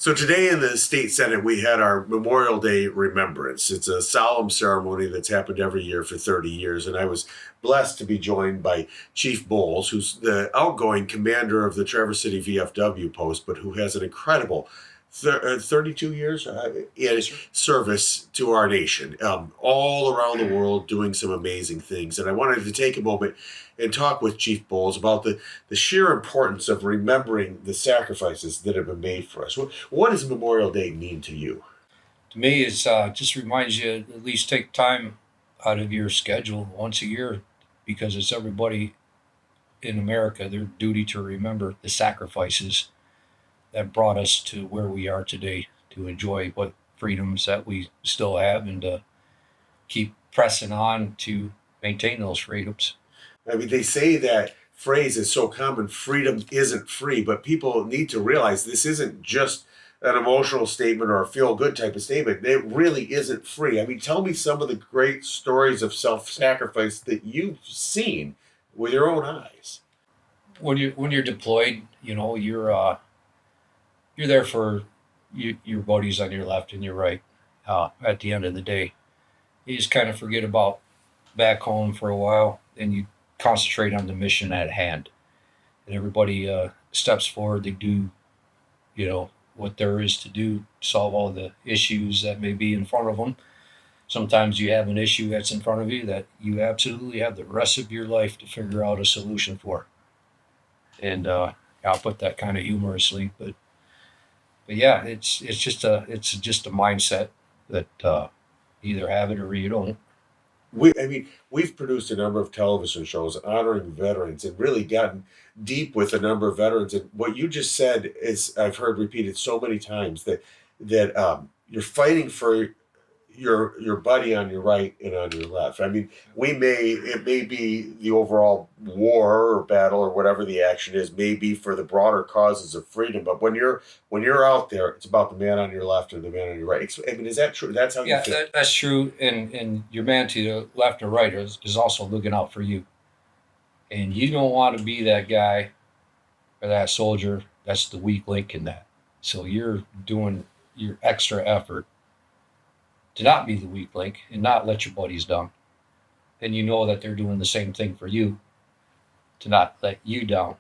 So today in the state senate, we had our Memorial Day remembrance. It's a solemn ceremony that's happened every year for 30 years. And I was blessed to be joined by Chief Boals, who's the outgoing commander of the Traverse City VFW post, but who has an incredible 32 years in service to our nation, all around the world, doing some amazing things. And I wanted to take a moment and talk with Chief Boals about the sheer importance of remembering the sacrifices that have been made for us. What does Memorial Day mean to you? To me, it's just reminds you at least take time out of your schedule once a year because it's everybody in America their duty to remember the sacrifices that brought us to where we are today to enjoy what freedoms that we still have and to keep pressing on to maintain those freedoms. I mean, they say that phrase is so common, freedom isn't free, but people need to realize this isn't just an emotional statement or a feel good type of statement. It really isn't free. I mean, tell me some of the great stories of self sacrifice that you've seen with your own eyes. When you're deployed, you're there for your buddies on your left and your right. At the end of the day, you just kind of forget about back home for a while, and you concentrate on the mission at hand. And everybody steps forward. They do, what there is to do, solve all the issues that may be in front of them. Sometimes you have an issue that's in front of you that you absolutely have the rest of your life to figure out a solution for. And I'll put that kind of humorously, but yeah, it's just a mindset that either have it or you don't. I mean, we've produced a number of television shows honoring veterans and really gotten deep with a number of veterans. And what you just said is, I've heard repeated so many times that you're fighting for your buddy on your right and on your left. I mean, it may be the overall war or battle or whatever the action is, may be for the broader causes of freedom. But when you're out there, it's about the man on your left and the man on your right. I mean, is that true? That's how you Yeah, feel. that's true. And your man to the left or right is also looking out for you. And you don't want to be that guy or that soldier that's the weak link in that. So you're doing your extra effort to not be the weak link and not let your buddies down. And you know that they're doing the same thing for you to not let you down.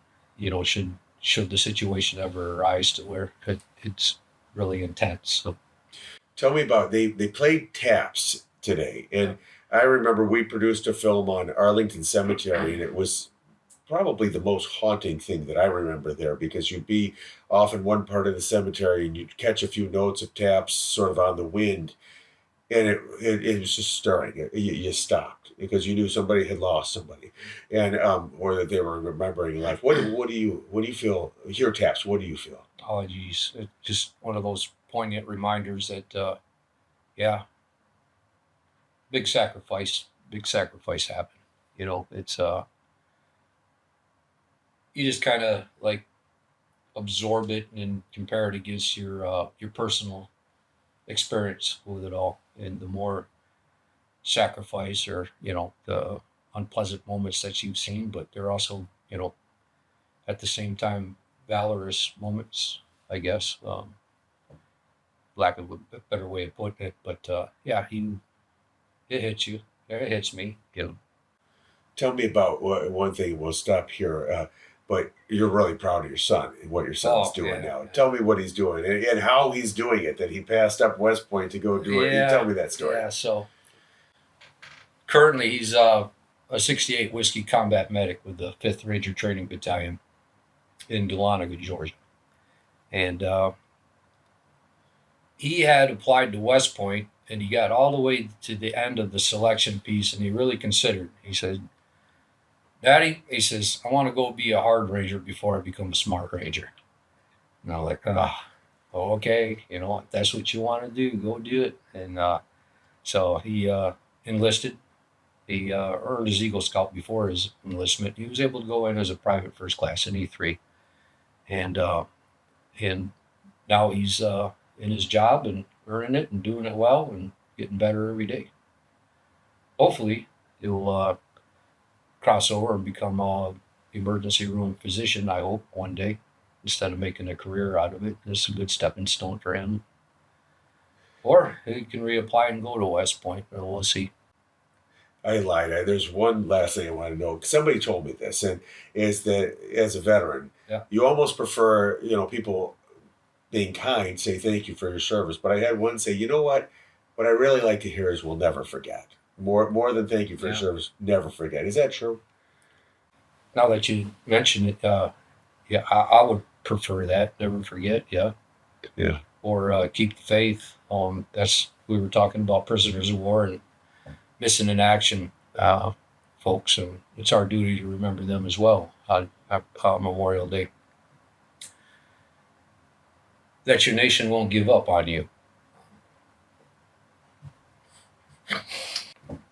Should the situation ever arise to where it's really intense. So Tell me about they played taps today, and I remember we produced a film on Arlington Cemetery, and it was probably the most haunting thing that I remember there because you'd be off in one part of the cemetery and you'd catch a few notes of taps sort of on the wind, and it was just stirring. You stopped because you knew somebody had lost somebody, and or that they were remembering life. What do you feel? Hear taps. What do you feel? oh geez, it's just one of those poignant reminders that yeah, big sacrifice happened. It's you just kind of like absorb it and compare it against your personal experience with it all, and the more sacrifice or the unpleasant moments that you've seen, but they're also at the same time valorous moments, I guess. Lack of a better way of putting it, but yeah, it hits you. It hits me. Tell me about one thing. We'll stop here. But you're really proud of your son and what your son's Oh doing yeah, now. Tell me what he's doing and how he's doing it. That he passed up West Point to go do it. You tell yeah, me that story. yeah. So currently, he's a '68 whiskey combat medic with the Fifth Ranger Training Battalion in Dahlonega, Georgia, and he had applied to West Point, and he got all the way to the end of the selection piece, and he really considered. He said, "Daddy," he says, "I want to go be a hard ranger before I become a smart ranger." And I'm like, "Ah, okay, if that's what you want to do, go do it." And so he enlisted. He earned his Eagle Scout before his enlistment. He was able to go in as a private first class in E3, and and now he's in his job and earning it and doing it well and getting better every day. Hopefully, he'll cross over and become a emergency room physician. I hope one day. instead of making a career out of it. It's a good stepping stone for him. Or he can reapply and go to West Point. But we'll see. I lied. There's one last thing I want to know. Somebody told me this, and is that as a veteran, Yeah. you almost prefer, people being kind, say thank you for your service. But I had one say, you know what? What I really like to hear is we'll never forget. More than thank you for your service, never forget. Is that true? Now that you mention it, yeah, I would prefer that. Never forget. Yeah. Yeah. Or keep the faith. We were talking about prisoners of war and missing in action folks, and it's our duty to remember them as well on Memorial Day. That your nation won't give up on you.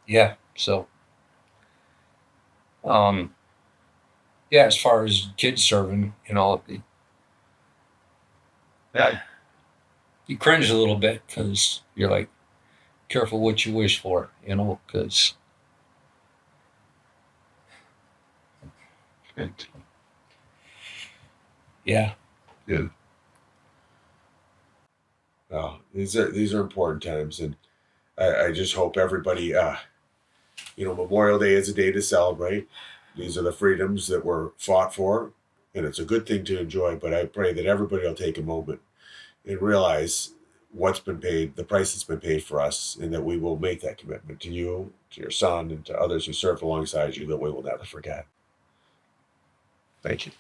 Yeah. So, yeah, as far as kids serving, you cringe a little bit because you're like, careful what you wish for, because yeah. These are important times, and I just hope everybody, Memorial Day is a day to celebrate. These are the freedoms that were fought for, and it's a good thing to enjoy. But I pray that everybody will take a moment and realize what's been paid, the price that's been paid for us, and that we will make that commitment to you, to your son, and to others who served alongside you that we will never forget. Thank you.